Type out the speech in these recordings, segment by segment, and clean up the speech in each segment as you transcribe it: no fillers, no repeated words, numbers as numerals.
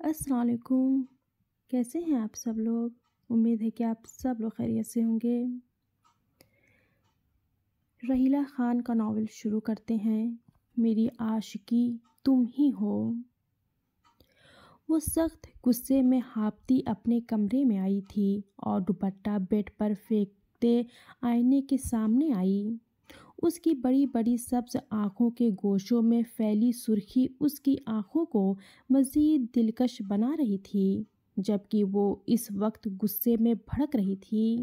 السلام علیکم، کیسے ہیں آپ سب لوگ؟ امید ہے کہ آپ سب لوگ خیریت سے ہوں گے۔ رحیلہ خان کا ناول شروع کرتے ہیں۔ میری عاشقی تم ہی ہو۔ وہ سخت غصے میں ہانپتی اپنے کمرے میں آئی تھی اور دوپٹہ بیڈ پر پھینکتے آئینے کے سامنے آئی۔ اس کی بڑی بڑی سبز آنکھوں کے گوشوں میں پھیلی سرخی اس کی آنکھوں کو مزید دلکش بنا رہی تھی، جبکہ وہ اس وقت غصے میں بھڑک رہی تھی۔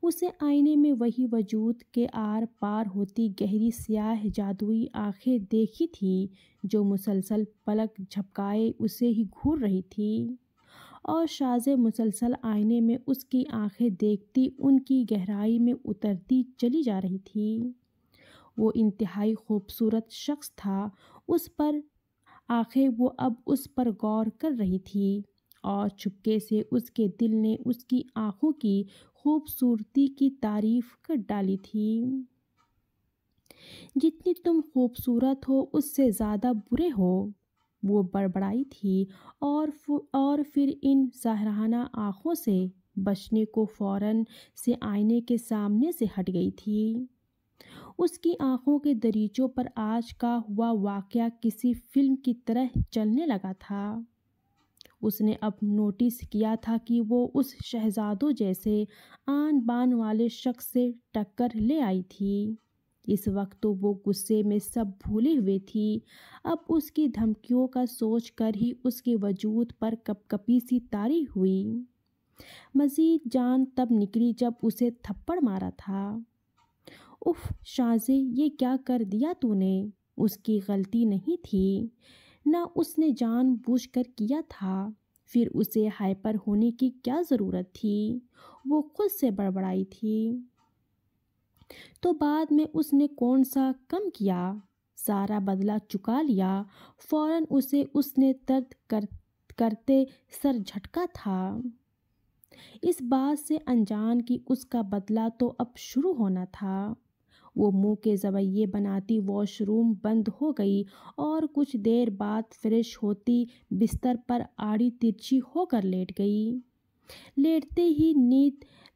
اسے آئینے میں وہی وجود کے آر پار ہوتی گہری سیاہ جادوئی آنکھیں دیکھی تھی جو مسلسل پلک جھپکائے اسے ہی گھور رہی تھی، اور شازے مسلسل آئینے میں اس کی آنکھیں دیکھتی ان کی گہرائی میں اترتی چلی جا رہی تھی۔ وہ انتہائی خوبصورت شخص تھا، اس پر آنکھیں وہ اب اس پر غور کر رہی تھی، اور چپکے سے اس کے دل نے اس کی آنکھوں کی خوبصورتی کی تعریف کر ڈالی تھی۔ جتنی تم خوبصورت ہو اس سے زیادہ برے ہو، وہ بڑبڑائی تھی، اور پھر ان سحرانہ آنکھوں سے بچنے کو فوراً سے آئینے کے سامنے سے ہٹ گئی تھی۔ اس کی آنکھوں کے دریچوں پر آج کا ہوا واقعہ کسی فلم کی طرح چلنے لگا تھا۔ اس نے اب نوٹس کیا تھا کہ وہ اس شہزادوں جیسے آن بان والے شخص سے ٹکر لے آئی تھی۔ اس وقت تو وہ غصے میں سب بھولے ہوئے تھی، اب اس کی دھمکیوں کا سوچ کر ہی اس کے وجود پر کپ کپی سی طاری ہوئی۔ مزید جان تب نکلی جب اسے تھپڑ مارا تھا۔ اف شازے، یہ کیا کر دیا تو نے؟ اس کی غلطی نہیں تھی، نہ اس نے جان بوجھ کر کیا تھا، پھر اسے ہائپر ہونے کی کیا ضرورت تھی؟ وہ خود سے بڑبڑائی تھی۔ تو بعد میں اس نے کون سا کم کیا؟ سارا بدلہ چکا لیا۔ فوراً اسے اس نے طرد کرتے سر جھٹکا تھا۔ اس بات سے انجان کہ اس کا بدلہ تو اب شروع ہونا تھا۔ وہ منہ کے زاویے بناتی واش روم بند ہو گئی اور کچھ دیر بعد فریش ہوتی بستر پر آڑی ترچھی ہو کر لیٹ گئی۔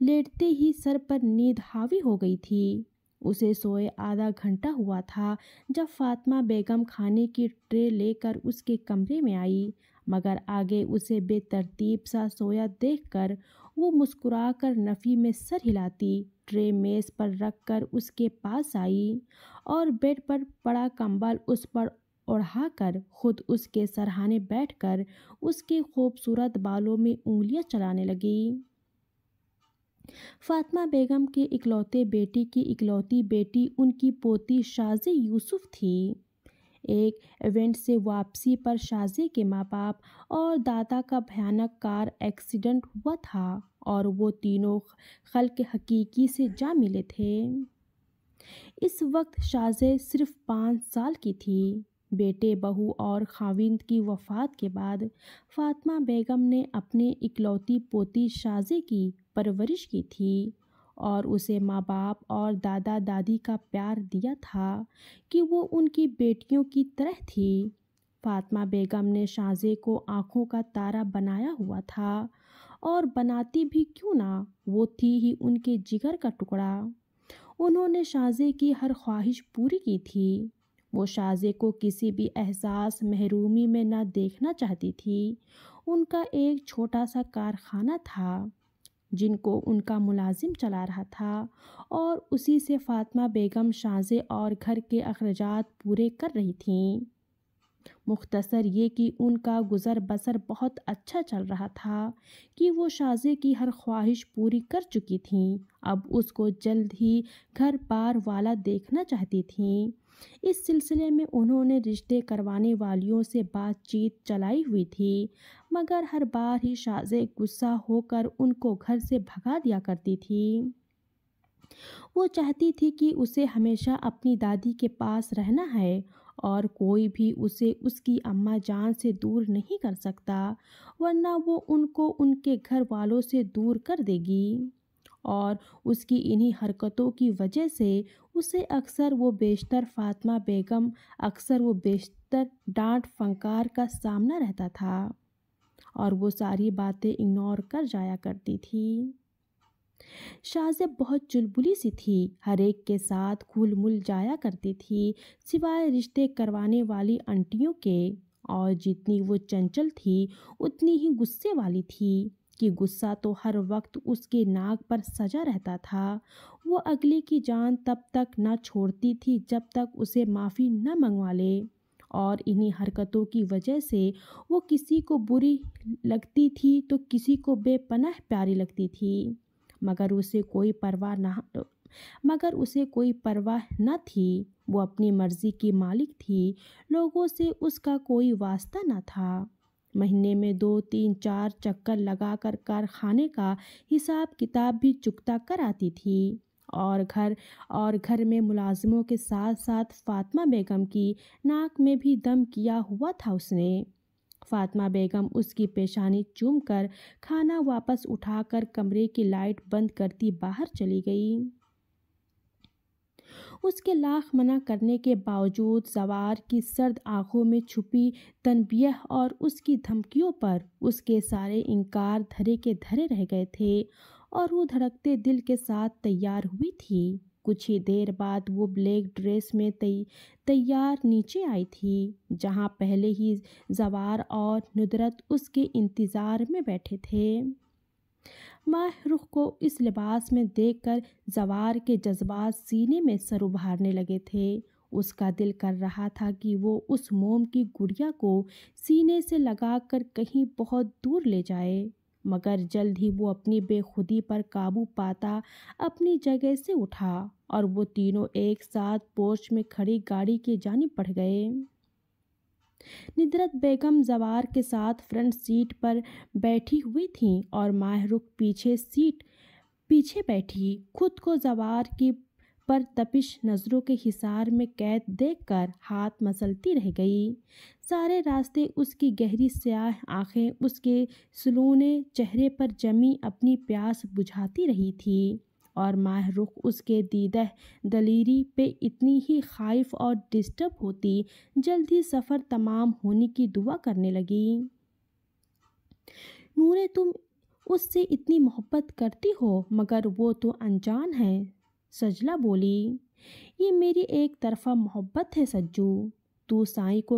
لیٹتے ہی سر پر نیند حاوی ہو گئی تھی۔ اسے سوئے آدھا گھنٹہ ہوا تھا جب فاطمہ بیگم کھانے کی ٹرے لے کر اس کے کمرے میں آئی، مگر آگے اسے بے ترتیب سا سویا دیکھ کر وہ مسکرا کر نفی میں سر ہلاتی ٹرے میز پر رکھ کر اس کے پاس آئی اور بیڈ پر پڑا کمبل اس پر اوڑھا کر خود اس کے سرہانے بیٹھ کر اس کے خوبصورت بالوں میں انگلیاں چلانے لگی۔ فاطمہ بیگم کے اکلوتے بیٹے کی اکلوتی بیٹی ان کی پوتی شازے یوسف تھی۔ ایک ایونٹ سے واپسی پر شازے کے ماں باپ اور دادا کا بھیانک کار ایکسیڈنٹ ہوا تھا اور وہ تینوں خلق حقیقی سے جا ملے تھے۔ اس وقت شازے صرف 5 سال کی تھی۔ بیٹے، بہو اور خاوند کی وفات کے بعد فاطمہ بیگم نے اپنے اکلوتی پوتی شازے کی پرورش کی تھی اور اسے ماں باپ اور دادا دادی کا پیار دیا تھا کہ وہ ان کی بیٹیوں کی طرح تھی۔ فاطمہ بیگم نے شازے کو آنکھوں کا تارا بنایا ہوا تھا، اور بناتی بھی کیوں نہ، وہ تھی ہی ان کے جگر کا ٹکڑا۔ انہوں نے شازے کی ہر خواہش پوری کی تھی۔ وہ شازے کو کسی بھی احساس محرومی میں نہ دیکھنا چاہتی تھی۔ ان کا ایک چھوٹا سا کارخانہ تھا جن کو ان کا ملازم چلا رہا تھا، اور اسی سے فاطمہ بیگم شازے اور گھر کے اخراجات پورے کر رہی تھیں۔ مختصر یہ کہ ان کا گزر بسر بہت اچھا چل رہا تھا کہ وہ شازے کی ہر خواہش پوری کر چکی تھیں، اب اس کو جلد ہی گھر بار والا دیکھنا چاہتی تھیں۔ اس سلسلے میں انہوں نے رشتے کروانے والیوں سے بات چیت چلائی ہوئی تھی، مگر ہر بار ہی شازے غصہ ہو کر ان کو گھر سے بھگا دیا کرتی تھی۔ وہ چاہتی تھی کہ اسے ہمیشہ اپنی دادی کے پاس رہنا ہے اور کوئی بھی اسے اس کی اماں جان سے دور نہیں کر سکتا، ورنہ وہ ان کو ان کے گھر والوں سے دور کر دے گی، اور اس کی انہی حرکتوں کی وجہ سے اسے اکثر و بیشتر ڈانٹ پھنکار کا سامنا رہتا تھا۔ اور وہ ساری باتیں اگنور کر جایا کرتی تھی۔ شازیہ بہت چلبلی سی تھی، ہر ایک کے ساتھ گھل مل جایا کرتی تھی سوائے رشتے کروانے والی انٹیوں کے، اور جتنی وہ چنچل تھی اتنی ہی غصے والی تھی کہ غصہ تو ہر وقت اس کے ناک پر سجا رہتا تھا۔ وہ اگلے کی جان تب تک نہ چھوڑتی تھی جب تک اسے معافی نہ منگوا لے، اور انہی حرکتوں کی وجہ سے وہ کسی کو بری لگتی تھی تو کسی کو بے پناہ پیاری لگتی تھی، مگر اسے کوئی پرواہ نہ تھی۔ وہ اپنی مرضی کی مالک تھی، لوگوں سے اس کا کوئی واسطہ نہ تھا۔ مہینے میں 2 3 4 چکر لگا کر کارخانے کا حساب کتاب بھی چکتا کر آتی تھی، اور گھر میں ملازموں کے ساتھ ساتھ فاطمہ بیگم کی ناک میں بھی دم کیا ہوا تھا اس نے۔ فاطمہ بیگم اس کی پیشانی چوم کر کھانا واپس اٹھا کر کمرے کی لائٹ بند کرتی باہر چلی گئی۔ اس کے لاکھ منع کرنے کے باوجود زوار کی سرد آنکھوں میں چھپی تنبیہ اور اس کی دھمکیوں پر اس کے سارے انکار دھرے کے دھرے رہ گئے تھے، اور وہ دھڑکتے دل کے ساتھ تیار ہوئی تھی۔ کچھ ہی دیر بعد وہ بلیک ڈریس میں تیار نیچے آئی تھی، جہاں پہلے ہی زوار اور ندرت اس کے انتظار میں بیٹھے تھے۔ ماہ رخ کو اس لباس میں دیکھ کر زوار کے جذبات سینے میں سر ابھارنے لگے تھے۔ اس کا دل کر رہا تھا کہ وہ اس موم کی گڑیا کو سینے سے لگا کر کہیں بہت دور لے جائے، مگر جلد ہی وہ اپنی بے خودی پر قابو پاتا اپنی جگہ سے اٹھا، اور وہ تینوں ایک ساتھ پورچ میں کھڑی گاڑی کی جانب بڑھ گئے۔ ندرت بیگم زوار کے ساتھ فرنٹ سیٹ پر بیٹھی ہوئی تھیں، اور ماہ رخ پیچھے بیٹھی خود کو زوار کی پرتپش نظروں کے حصار میں قید دیکھ کر ہاتھ مسلتی رہ گئی۔ سارے راستے اس کی گہری سیاہ آنکھیں اس کے سلونے چہرے پر جمی اپنی پیاس بجھاتی رہی تھی، اور ماہ رخ اس کے دیدہ دلیری پہ اتنی ہی خائف اور ڈسٹرب ہوتی جلدی سفر تمام ہونے کی دعا کرنے لگی۔ نورے، تم اس سے اتنی محبت کرتی ہو مگر وہ تو انجان ہے، سجلہ بولی۔ یہ میری ایک طرفہ محبت ہے سجو، تو سائیں کو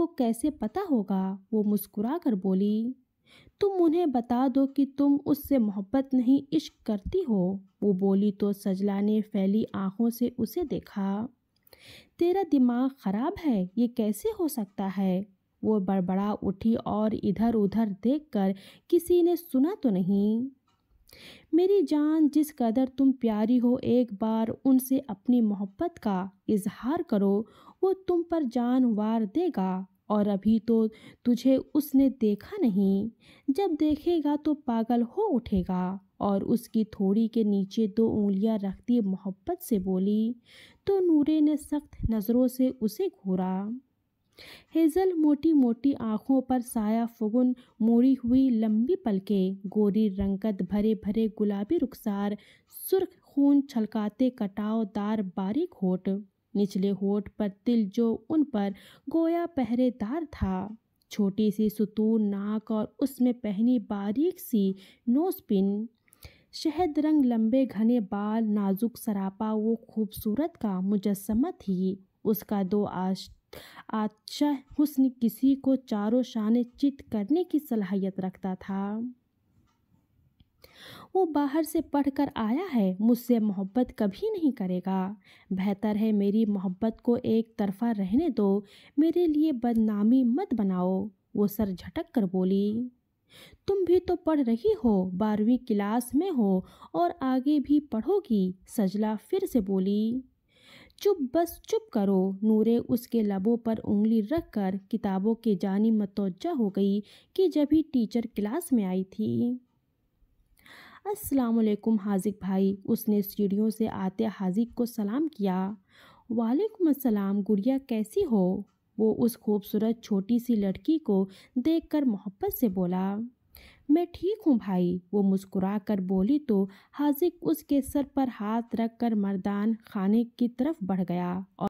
کیسے پتہ ہوگا؟ وہ مسکرا کر بولی۔ تم انہیں بتا دو کہ تم اس سے محبت نہیں عشق کرتی ہو، وہ بولی تو سجلہ نے پھیلی آنکھوں سے اسے دیکھا۔ تیرا دماغ خراب ہے، یہ کیسے ہو سکتا ہے؟ وہ بڑبڑا اٹھی اور ادھر ادھر دیکھ کر کسی نے سنا تو نہیں؟ میری جان، جس قدر تم پیاری ہو ایک بار ان سے اپنی محبت کا اظہار کرو، وہ تم پر جان وار دے گا، اور ابھی تو تجھے اس نے دیکھا نہیں، جب دیکھے گا تو پاگل ہو اٹھے گا۔ اور اس کی تھوڑی کے نیچے 2 انگلیاں رکھتی محبت سے بولی تو نورے نے سخت نظروں سے اسے گھورا۔ ہیزل موٹی موٹی آنکھوں پر سایہ فگن موڑی ہوئی لمبی پلکیں، گوری رنگت بھرے گلابی رخسار، سرخ خون چھلکاتے کٹاؤ دار باریک ہونٹ، نچلے ہونٹ پر تل جو ان پر گویا پہرے دار تھا، چھوٹی سی ستون ناک اور اس میں پہنی باریک سی نوز پن، شہد رنگ لمبے گھنے بال، نازک سراپا وہ خوبصورت کا مجسمہ تھی۔ اس کا 2 آتشہ حسن کسی کو چاروں شانے چت کرنے کی صلاحیت رکھتا تھا۔ وہ باہر سے پڑھ کر آیا ہے، مجھ سے محبت کبھی نہیں کرے گا، بہتر ہے میری محبت کو ایک طرفہ رہنے دو، میرے لیے بدنامی مت بناؤ، وہ سر جھٹک کر بولی۔ تم بھی تو پڑھ رہی ہو، 12ویں کلاس میں ہو، اور آگے بھی پڑھو گی، سجلہ پھر سے بولی۔ چپ، بس چپ کرو، نورے اس کے لبوں پر انگلی رکھ کر کتابوں کی جانب متوجہ ہو گئی کہ جبھی ٹیچر کلاس میں آئی تھی۔ السلام علیکم حاذق بھائی، اس نے سیڑھیوں سے آتے حاذق کو سلام کیا۔ وعلیکم السلام گڑیا، کیسی ہو؟ وہ اس خوبصورت چھوٹی سی لڑکی کو دیکھ کر محبت سے بولا۔ میں ٹھیک ہوں بھائی، وہ مسکرا کر بولی تو حاذق اس کے سر پر ہاتھ رکھ کر مردان خانے کی طرف بڑھ گیا، اور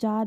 4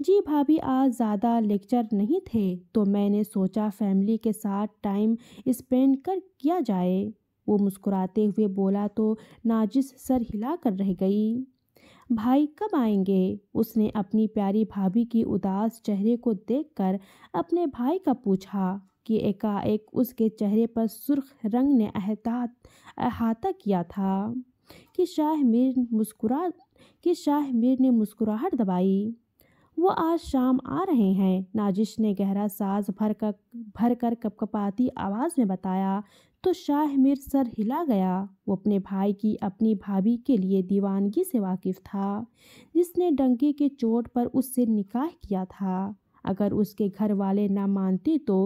جی بھابھی، آج زیادہ لیکچر نہیں تھے تو میں نے سوچا فیملی کے ساتھ ٹائم اسپینڈ کیا جائے۔ وہ مسکراتے ہوئے بولا تو ناجس سر ہلا کر رہ گئی۔ بھائی کب آئیں گے؟ اس نے اپنی پیاری بھابھی کی اداس چہرے کو دیکھ کر اپنے بھائی کا پوچھا کہ ایک اس کے چہرے پر سرخ رنگ نے احاطہ کیا تھا کہ شاہ میر نے مسکراہٹ دبائی۔ وہ آج شام آ رہے ہیں، ناجش نے گہرا سانس بھر کر کپکپاتی آواز میں بتایا تو شاہ میر سر ہلا گیا۔ وہ اپنے بھائی کی اپنی بھابھی کے لیے دیوانگی سے واقف تھا، جس نے ڈنکے کے چوٹ پر اس سے نکاح کیا تھا۔ اگر اس کے گھر والے نہ مانتے تو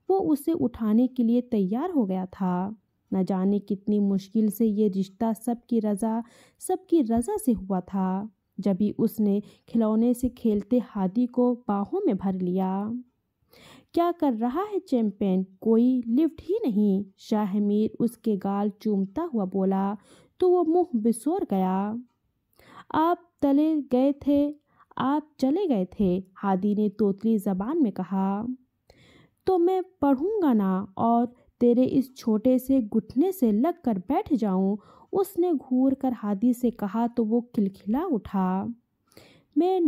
وہ اسے اٹھانے کے لیے تیار ہو گیا تھا۔ نہ جانے کتنی مشکل سے یہ رشتہ سب کی رضا سے ہوا تھا۔ جبھی اس نے کھلونے سے کھیلتے ہادی کو باہوں میں بھر لیا۔ کیا کر رہا ہے چیمپئن؟ کوئی لفٹ ہی نہیں؟ شاہ میر اس کے گال چومتا ہوا بولا تو وہ منہ بسور گیا۔ آپ چلے گئے تھے، ہادی نے توتلی زبان میں کہا۔ تو میں پڑھوں گا نا اور تیرے اس چھوٹے سے گھٹنے سے لگ کر بیٹھ جاؤں؟ اس نے گھور کر ہادی سے کہا تو وہ کھلکھلا اٹھا۔ میں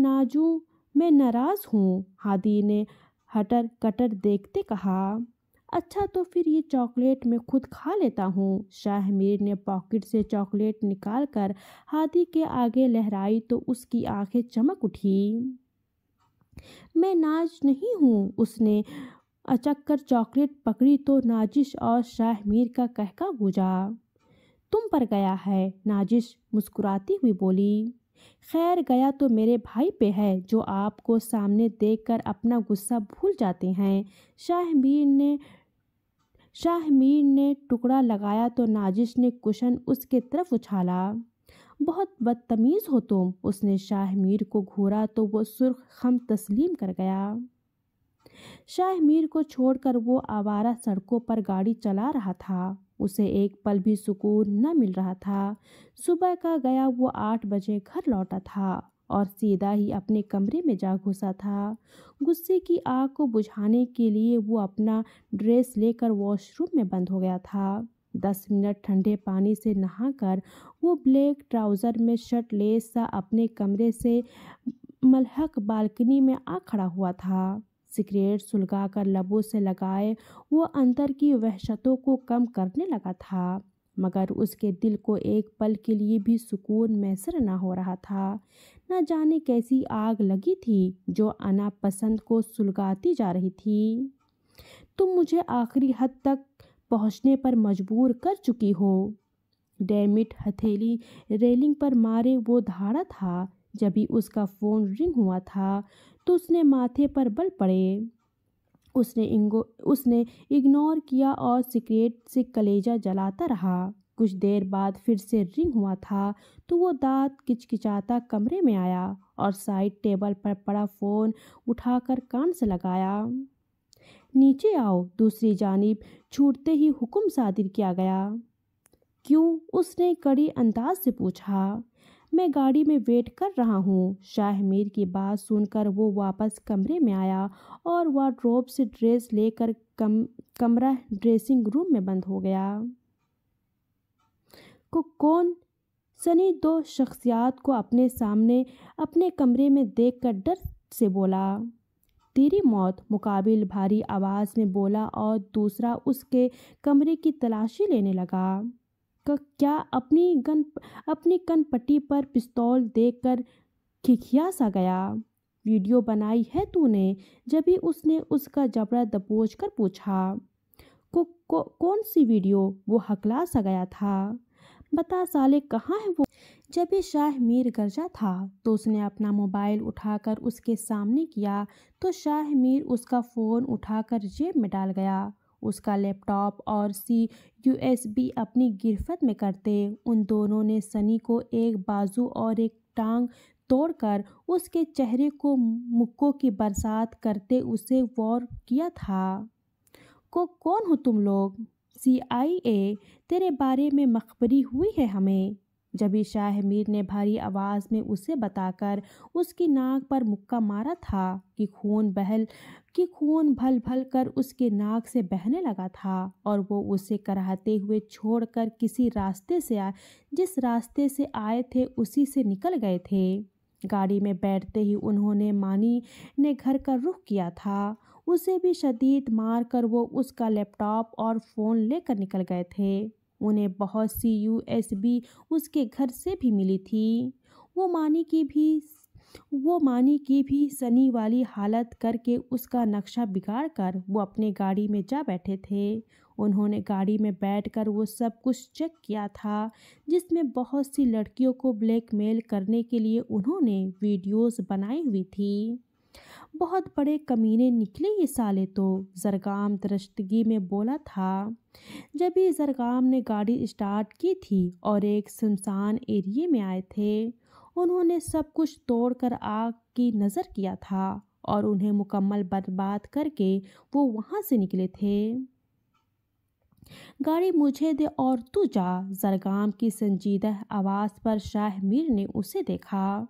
ناراض ہوں، ہادی نے ہٹر کٹر دیکھتے کہا۔ اچھا تو پھر یہ چاکلیٹ میں خود کھا لیتا ہوں۔ شاہ میر نے پاکٹ سے چاکلیٹ نکال کر ہادی کے آگے لہرائی تو اس کی آنکھیں چمک اٹھی۔ میں ناز نہیں ہوں۔ اس نے اچک کر چاکلیٹ پکڑی تو ناجش اور شاہ میر کا قہقہ گونجا۔ تم پر گیا ہے، ناجش مسکراتی ہوئی بولی۔ خیر گیا تو میرے بھائی پہ ہے، جو آپ کو سامنے دیکھ کر اپنا غصہ بھول جاتے ہیں۔ شاہ میر نے ٹکڑا لگایا تو ناجش نے کشن اس کے طرف اچھالا۔ بہت بدتمیز ہو تم۔ اس نے شاہ میر کو گھورا تو وہ سرخ خم تسلیم کر گیا۔ شاہ میر کو چھوڑ کر وہ آوارہ سڑکوں پر گاڑی چلا رہا تھا۔ اسے ایک پل بھی سکون نہ مل رہا تھا۔ صبح کا گیا وہ 8 بجے گھر لوٹا تھا اور سیدھا ہی اپنے کمرے میں جا گھسا تھا۔ غصے کی آگ کو بجھانے کے لیے وہ اپنا ڈریس لے کر واش روم میں بند ہو گیا تھا۔ 10 منٹ ٹھنڈے پانی سے نہا کر وہ بلیک ٹراؤزر میں شرٹ لیس سا اپنے کمرے سے ملحق بالکنی میں آ کھڑا ہوا تھا۔ سگریٹ سلگا کر لبوں سے لگائے وہ اندر کی وحشتوں کو کم کرنے لگا تھا، مگر اس کے دل کو ایک پل کے لیے بھی سکون میسر نہ ہو رہا تھا۔ نہ جانے کیسی آگ لگی تھی جو انا پسند کو سلگاتی جا رہی تھی۔ تم مجھے آخری حد تک پہنچنے پر مجبور کر چکی ہو۔ ڈیمٹ ہتھیلی ریلنگ پر مارے وہ دھاڑا تھا۔ جبھی اس کا فون رنگ ہوا تھا تو اس نے ماتھے پر بل پڑے۔ اس نے اگنور کیا اور سگریٹ سے کلیجہ جلاتا رہا۔ کچھ دیر بعد پھر سے رنگ ہوا تھا تو وہ دانت کچکچاتا کمرے میں آیا اور سائڈ ٹیبل پر پڑا فون اٹھا کر کان سے لگایا۔ نیچے آؤ، دوسری جانب چھوٹتے ہی حکم صادر کیا گیا۔ کیوں؟ اس نے کڑی انداز سے پوچھا۔ میں گاڑی میں ویٹ کر رہا ہوں۔ شاہ میر کی بات سن کر وہ واپس کمرے میں آیا اور وارڈروب سے ڈریس لے کر کمرہ ڈریسنگ روم میں بند ہو گیا۔ کون؟ سنی 2 شخصیات کو اپنے سامنے اپنے کمرے میں دیکھ کر ڈر سے بولا۔ تیری موت، مقابل بھاری آواز میں بولا اور دوسرا اس کے کمرے کی تلاشی لینے لگا۔ کیا اپنی کن پٹی پر پستول دیکھ کر کھکھیا سا گیا۔ ویڈیو بنائی ہے تو نے؟ جبھی اس نے اس کا جبڑا دبوچ کر پوچھا۔ کون سی ویڈیو؟ وہ ہکلا سا گیا تھا۔ بتا سالے کہاں ہے وہ؟ جبھی شاہ میر گرجا تھا تو اس نے اپنا موبائل اٹھا کر اس کے سامنے کیا تو شاہ میر اس کا فون اٹھا کر جیب میں ڈال گیا۔ اس کا لیپ ٹاپ اور USB اپنی گرفت میں کرتے ان دونوں نے سنی کو ایک بازو اور ایک ٹانگ توڑ کر اس کے چہرے کو مکوں کی برسات کرتے اسے وار کیا تھا۔ کون ہو تم لوگ؟ CIA، تیرے بارے میں مخبری ہوئی ہے ہمیں۔ جبھی شاہ میر نے بھاری آواز میں اسے بتا کر اس کی ناک پر مکہ مارا تھا کہ خون بھل بھل کر اس کے ناک سے بہنے لگا تھا، اور وہ اسے کراہتے ہوئے چھوڑ کر جس راستے سے آئے تھے اسی سے نکل گئے تھے۔ گاڑی میں بیٹھتے ہی انہوں نے مانی نے گھر کا رخ کیا تھا، اسے بھی شدید مار کر وہ اس کا لیپ ٹاپ اور فون لے کر نکل گئے تھے۔ انہیں بہت سی USB اس کے گھر سے بھی ملی تھی۔ وہ مانی کی بھی سنی والی حالت کر کے اس کا نقشہ بگاڑ کر وہ اپنے گاڑی میں جا بیٹھے تھے۔ انہوں نے گاڑی میں بیٹھ کر وہ سب کچھ چیک کیا تھا جس میں بہت سی لڑکیوں کو بلیک میل کرنے کے لیے انہوں نے ویڈیوز بنائی ہوئی تھی۔ بہت بڑے کمینے نکلے یہ سالے تو، زرگام درشتگی میں بولا تھا۔ جبھی زرگام نے گاڑی اسٹارٹ کی تھی اور ایک سنسان ایریے میں آئے تھے، انہوں نے سب کچھ توڑ کر آگ کی نظر کیا تھا اور انہیں مکمل برباد کر کے وہ وہاں سے نکلے تھے۔ گاڑی مجھے دے اور تو جا۔ زرگام کی سنجیدہ آواز پر شاہ میر نے اسے دیکھا۔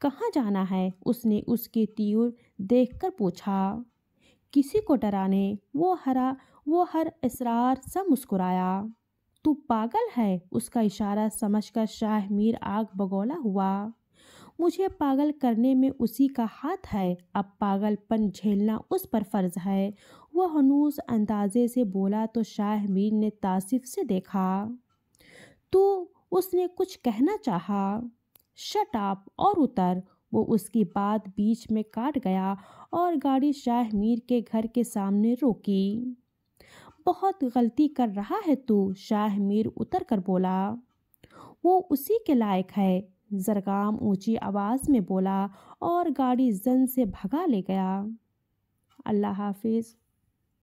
کہاں جانا ہے؟ اس نے اس کی تیور دیکھ کر پوچھا۔ کسی کو ڈرانے، وہ ہر اسرار سا مسکرایا۔ تو پاگل ہے؟ اس کا اشارہ سمجھ کر شاہ میر آگ بگولا ہوا۔ مجھے پاگل کرنے میں اسی کا ہاتھ ہے، اب پاگل پن جھیلنا اس پر فرض ہے، وہ ہنوز اندازے سے بولا تو شاہ میر نے تعجب سے دیکھا۔ تو اس نے کچھ کہنا چاہا۔ شٹ اپ اور اتر، وہ اس کی بات بیچ میں کاٹ گیا اور گاڑی شاہ میر کے گھر کے سامنے روکی۔ بہت غلطی کر رہا ہے تو، شاہ میر اتر کر بولا۔ وہ اسی کے لائق ہے، زرگام اونچی آواز میں بولا اور گاڑی زن سے بھگا لے گیا۔ اللہ حافظ۔